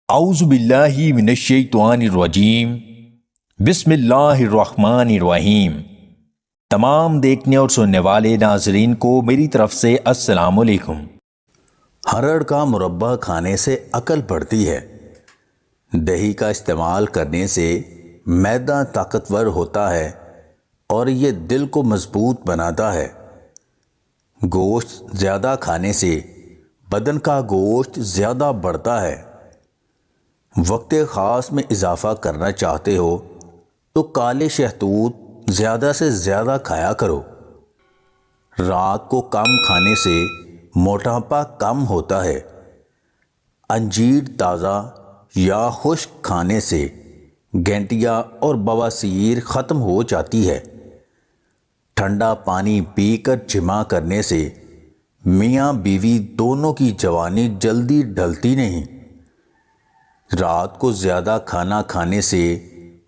اعوذ باللہ من الشیطان الرجیم بسم اللہ الرحمن الرحیم۔ تمام دیکھنے اور سننے والے ناظرین کو میری طرف سے السلام علیکم۔ ہرڑ کا مربع کھانے سے عقل بڑھتی ہے۔ دہی کا استعمال کرنے سے معدہ طاقتور ہوتا ہے اور یہ دل کو مضبوط بناتا ہے۔ گوشت زیادہ کھانے سے بدن کا گوشت زیادہ بڑھتا ہے۔ وقت خاص میں اضافہ کرنا چاہتے ہو تو کالے شہتوت زیادہ سے زیادہ کھایا کرو۔ رات کو کم کھانے سے موٹاپا کم ہوتا ہے۔ انجیر تازہ یا خشک کھانے سے گینٹیا اور بواسیر ختم ہو جاتی ہے۔ ٹھنڈا پانی پی کر جمع کرنے سے میاں بیوی دونوں کی جوانی جلدی ڈھلتی نہیں۔ رات کو زیادہ کھانا کھانے سے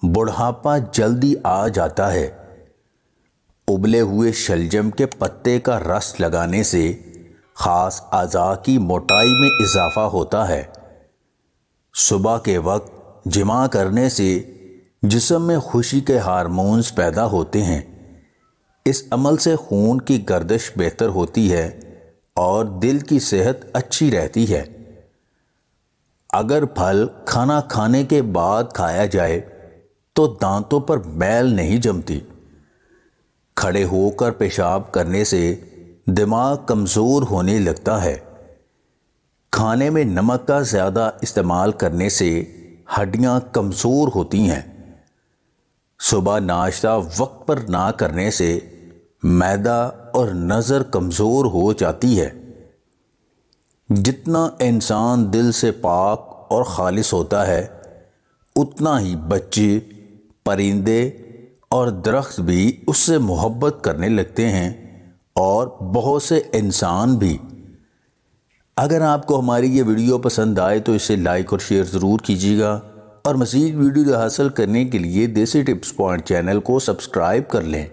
بڑھاپا جلدی آ جاتا ہے۔ ابلے ہوئے شلجم کے پتے کا رس لگانے سے خاص اعضاء کی موٹائی میں اضافہ ہوتا ہے۔ صبح کے وقت جمع کرنے سے جسم میں خوشی کے ہارمونز پیدا ہوتے ہیں۔ اس عمل سے خون کی گردش بہتر ہوتی ہے اور دل کی صحت اچھی رہتی ہے۔ اگر پھل کھانا کھانے کے بعد کھایا جائے تو دانتوں پر میل نہیں جمتی۔ کھڑے ہو کر پیشاب کرنے سے دماغ کمزور ہونے لگتا ہے۔ کھانے میں نمک کا زیادہ استعمال کرنے سے ہڈیاں کمزور ہوتی ہیں۔ صبح ناشتہ وقت پر نہ کرنے سے معدہ اور نظر کمزور ہو جاتی ہے۔ جتنا انسان دل سے پاک اور خالص ہوتا ہے اتنا ہی بچے، پرندے اور درخت بھی اس سے محبت کرنے لگتے ہیں اور بہت سے انسان بھی۔ اگر آپ کو ہماری یہ ویڈیو پسند آئے تو اسے لائک اور شیئر ضرور کیجیے گا، اور مزید ویڈیو حاصل کرنے کے لیے دیسی ٹپس پوائنٹ چینل کو سبسکرائب کر لیں۔